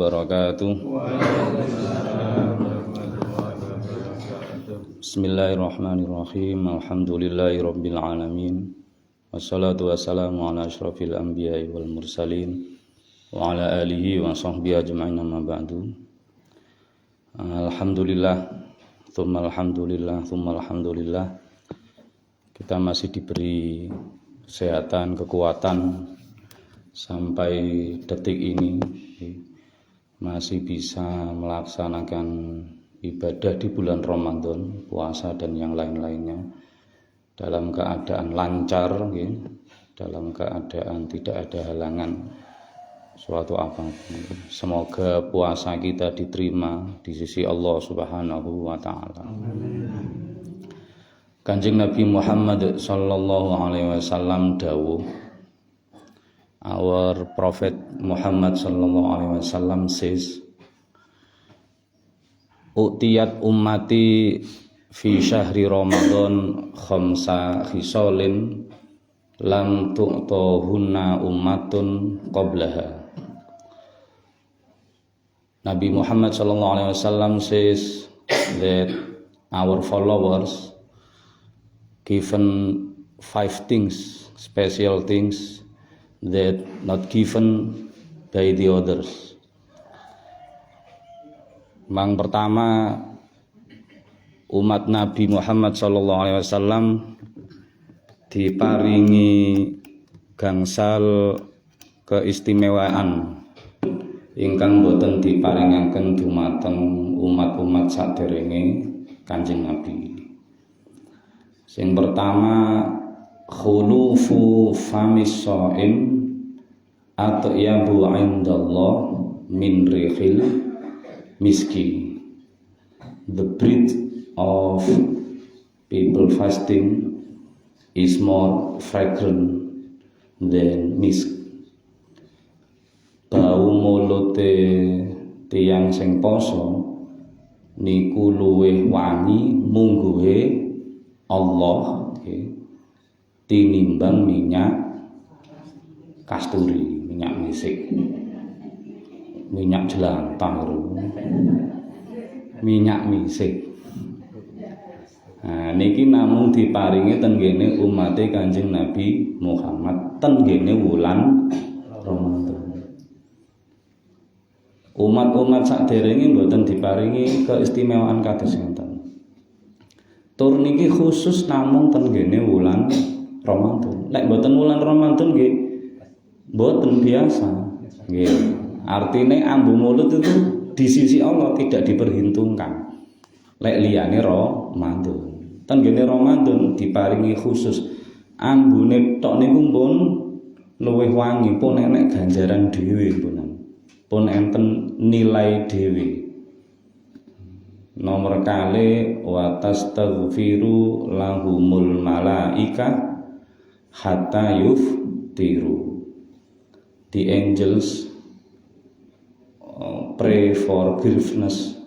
wabarakatuh. Bismillahirrahmanirrahim. Alhamdulillahirabbil alamin. Wassalatu wassalamu ala asyrafil anbiya'i wal mursalin wa ala alihi wa sahbihi ajma'in amma ba'du. Alhamdulillah, tsumma alhamdulillah. Kita masih diberi kesehatan, kekuatan sampai detik ini masih bisa melaksanakan ibadah di bulan Ramadan, puasa dan yang lain-lainnya dalam keadaan lancar, dalam keadaan tidak ada halangan suatu apapun. Semoga puasa kita diterima di sisi Allah Subhanahu wa taala. Kanjeng Nabi Muhammad sallallahu alaihi wasallam dawuh, our Prophet Muhammad sallallahu alaihi wasallam says, "Utiyat ummati fi syahri Ramadan khamsa khisalin lam tu'tahunna ummatun qablaha." Nabi Muhammad sallallahu alaihi wasallam says that our followers given 5 things, special things that not given by the others. Yang pertama, umat Nabi Muhammad SAW diparingi gangsal keistimewaan ingkang boten diparingaken dumateng umat-umat saderenge Kanjeng Nabi. Yang pertama, khulufu famis shaim atyabu indallah min rihil miski. The breath of people fasting is more fragrant than misk. Bau mulute tiyang sing poso niku luwih wangi mungguhe Allah tinimbang minyak kasturi, minyak misik, minyak jelantah, minyak misik. Nah, niki namung diparingi tenggene umate Kanjeng Nabi Muhammad tenggene wulan Ramadan. Umat-umat saderenge mboten diparingi keistimewaan kados ngeten. Tur niki khusus namung tenggene wulan Ramadan. Lek mboten wulan Ramadan nggih mboten biasa. Nggih. Artine ambu mulut itu di sisi Allah tidak diperhitungkan. Lek liyane Ramadan. Tenggene Ramadan diparingi khusus. Ambune tok niku pun luwih wangi, pun enek ganjaran dhewe pun enten nilai dhewe. Nomor kali wa tastaghfiru lahumul malaika hatta yuftiru. The angels pray for forgiveness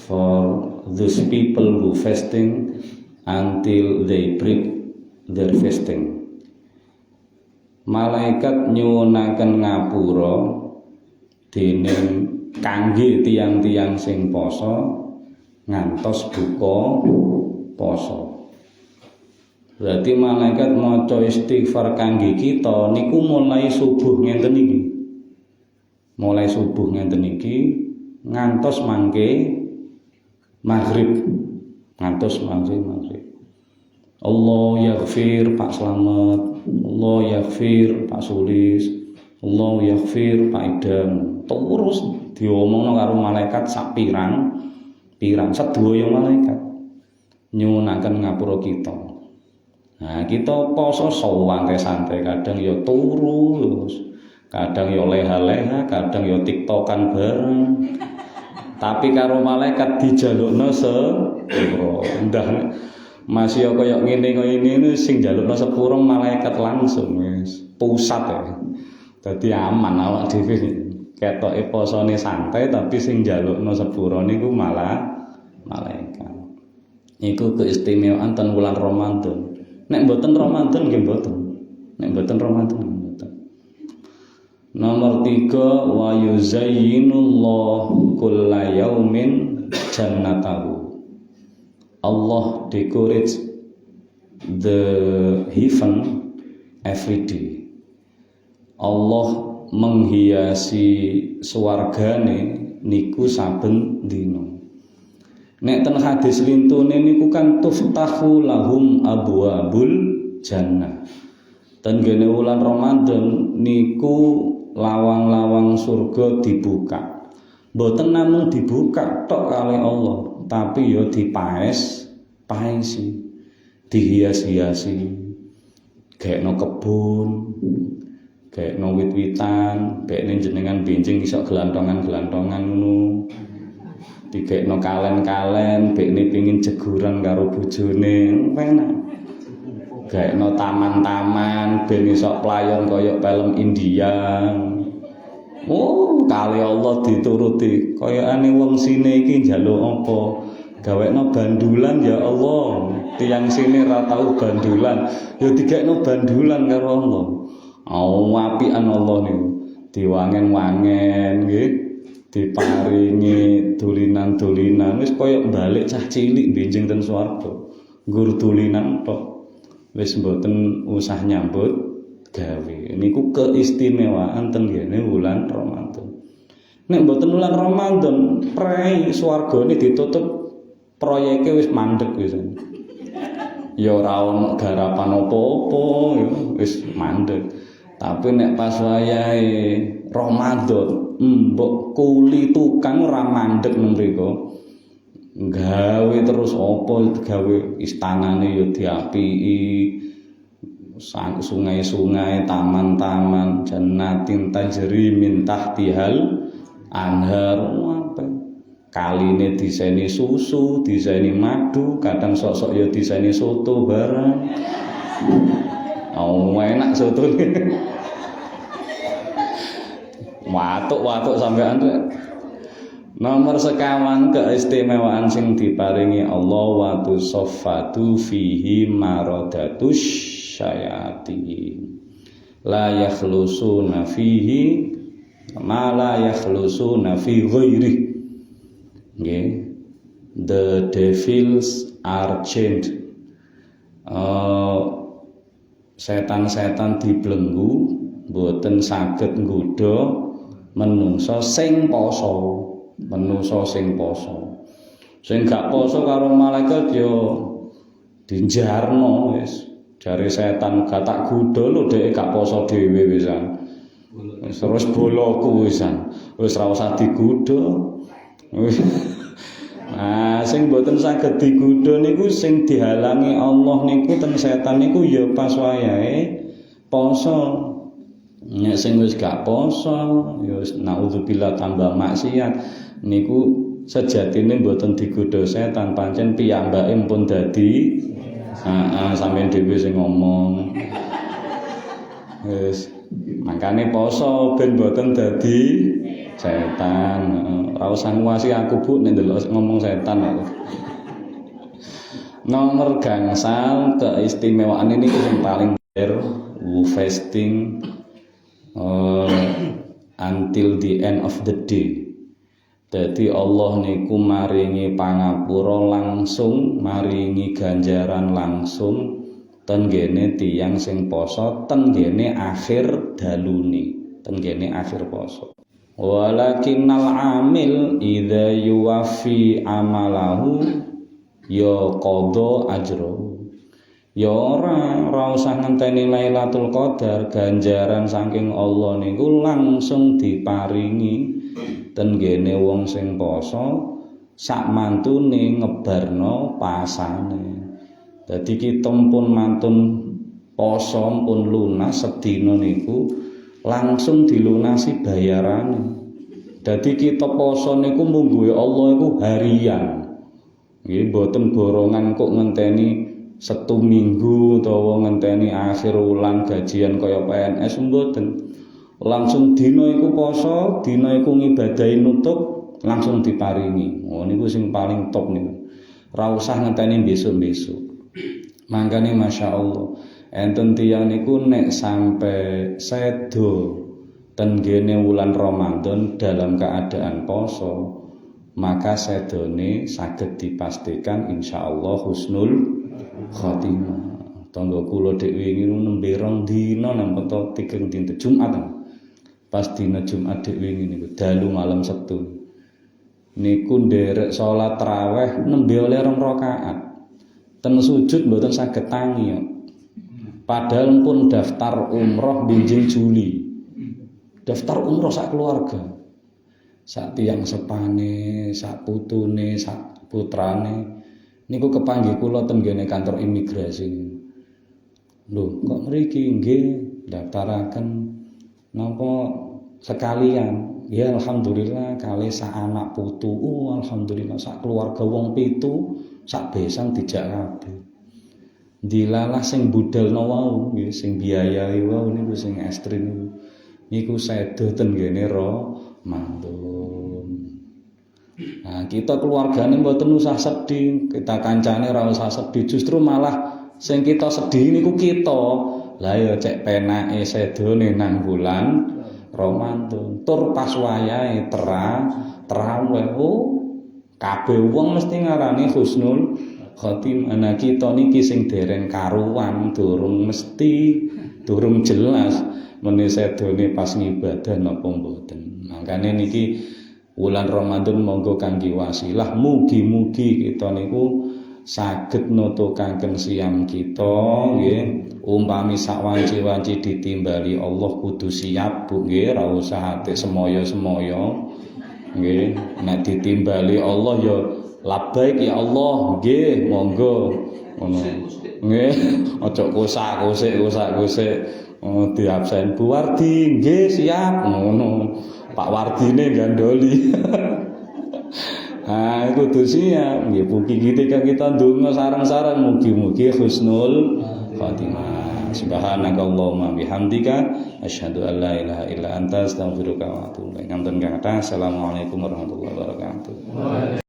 for those people who fasting until they break their fasting. Malaikat nyuwunaken ngapura dening kangge tiang-tiang sing poso ngantos buka poso. Berarti malaikat maca istighfar kangge kita niku mulai subuh ngenten iki. Mulai subuh ngenten iki ngantos mangke maghrib. Ngantos maghrib. Allah yaghfir Pak Slamet, Allah yaghfir Pak Sulis, Allah yaghfir Pak Idam. Terus diomongno karo malaikat sak pirang sedaya malaikat nyuwunaken ngapura kita. Nah, kita poso santai kadang ya turu, kadang ya leha-leha, kadang ya tiktokan bareng. Tapi karo malaikat dijalukno sepuro. Ndah masih kaya ngene sing jalukno sepuro malaikat langsung wis pusat ya. Dadi aman awak dhewe. Ketoke posone santai tapi sing njalukno sepuro niku malah malaikat. Iku keistimewaan ten wulan Ramadan. Nek mboten Ramadan nggih mboten. Nek mboten Ramadan mboten. Nomor 3, wa yuzayyinullahu kulla yaumin jannatahu. Allah decorates the heaven every day. Allah menghiasi swargane niku saben dina. Nek ten hadis lintune niku kan tuftahu lahum abwabul jannah. Ten gene wulan Ramadan niku lawang-lawang surga dibuka. Mboten namung dibuka tok kali Allah, tapi ya dipaesi, dihias-hiasi. Gaekno kebun, gaekno wit-witan, gaekne jenengan benjing iso gelantongan-gelantongan ngono. Digaekno kalen-kalen, bekne pengin jeguran karo bojone, enak. Gaekno taman-taman ben iso playon kaya film India. Oh, kali Allah dituruti. Kayakane wong sine iki njaluk apa? Gawekno bandulan ya Allah. Tiyang sine ra tau bandulan, ya digekno bandulan karo Allah. Apian Allah niku. Diwangen-wangen nggih. Diparingi dulinan-dulinan wis kaya balik cah cilik benjing ten swarga. Nggur dulinan tok. Wis mboten usah nyambut gawe. Niku keistimewaan ten ngene wulan Ramadan. Nek mboten wulan Ramadan, prei swargane ditutup, proyeke wis mandeg wis. Ya ora ono garapan apa-apa, ya wis mandeg. Tapi nek pas wayahe Ramadan, mbok kuli tukang ora mandeg nang mriku. Gawe terus apa gawe istanane ya diapiki, sungai-sungai, taman-taman, jannatin tajri min tahtihal anhar, apa kaline diseni susu, diseni madu, kadang sok-sok ya diseni soto barang. Oh, enak soto. Watuk-watuk sampean. Nomor 51 keistimewaan sing diparingi Allah wa tusaffatu fihi maradatus syayatin la yakhlusuna fihi ma la yakhlusuna fi ghairi. Nggih, the devils are chained. Setan-setan dibelenggu mboten saged nggodha menungso sing poso. Menungso sing poso. Sing gak poso karo malaikat ya dinjarno wis. Jare setan gak tak godha lho dhek gak poso dhewe wisan. Wis terus boloku wisan. Wis ra usah digodha. Nah, sing mboten saged digodha niku sing dihalangi Allah niku ten setan niku ya pas wayahe poso. Nek sing wis gak poso ya wis naudzubillah tambah maksiat niku sejatine mboten digodha setan, pancen piyambake pun dadi sampeyan dhewe sing ngomong. Wis makane poso ben mboten dadi setan. Ora usah nguwasi aku Bu nek ndelok ngomong setan aku. Nomor gangsal keistimewaan ini yang paling fasting until the end of the day. Jadi Allah niku maringi pangapura langsung, maringi ganjaran langsung ten gene tiyang sing poso, ten gene akhir dalune, ten gene akhir poso. Walakinnal amil idza yuwaffi amalahu ya qadha ajro. Ya ora usah ngenteni Lailatul Qadar, ganjaran saking Allah niku langsung diparingi ten gene wong sing poso sak mantune ngebarno pasane. Dadi kita pun mantun poso pun lunas sedina niku langsung dilunasi bayarane. Dadi kita poso niku mungguhe Allah iku harian. Nggih mboten borongan kok ngenteni Setu minggu utawa ngenteni akhir wulan gajian kaya PNS mboten. Langsung dina iku poso, dina iku ngibadahi nutuk langsung diparingi. Oh niku sing paling top niku. Ora usah ngenteni besok-besok. Mangkane masyaallah enten tiyang niku nek sampe sedo tenggene wulan Ramadan dalam keadaan poso, maka sedone saged dipastikan insyaallah husnul khotimah. Tangga kula dek wingi nembe rong dina nampa 3 dinten Jumat. Pas dina Jumat dek wingi niku dalu malam Sabtu. Niku nderek salat tarawih nembe oleh 2 rakaat. Ten sujud mboten saged tangi. Padahal pun daftar umroh binjing Juli. Daftar umroh sak keluarga. Sak tiyang sepane, sak putune, sak putrane. Niku kepanggih kula ten nggene kantor imigrasi. Lho, kok mriki nggih daftaraken napa sekalian. Ya alhamdulillah kali sak anak putu. Alhamdulillah sak keluarga wong 7 sak besan dijak kabeh. Dilalah sing budalno wau nggih, sing biayai wau niku sing estri niku sedo ten ngene Ramadan. Nah, kita keluargane mboten usah sedih, kita kancane ora usah sedih, justru malah sing kita sedih niku kita. Lah ya cek penake sedone nang bulan Ramadan. Tur pas wayahe terawih kabeh wong mesti ngarani husnul khotimah. Ana kita niki sing dereng karuan, durung jelas mene sedone pas ngibadah napa mboten. Makane niki wulan Ramadan monggo kangge wasilah mugi-mugi kita niku saged nutukaken siam kita nggih. Umpami sak wanci-wanci ditimbali Allah kudu siap Bu nggih, ora usah ate semoyo-semoyo nggih. Nek ditimbali Allah ya labbaik ya Allah nggih, monggo ngono nggih. Aja kosak-kosik diabsen Bu Wardi nggih siap ngono. Pak Wardine gandoli. Ah kudu siap nggih, mugi kita ndonga sareng-sareng mugi-mugi husnul khotimah. Subhanakallahumma bihamdika asyhadu an la ilaha illa anta astaghfiruka wa atubu ilaik. Assalamualaikum warahmatullahi wabarakatuh.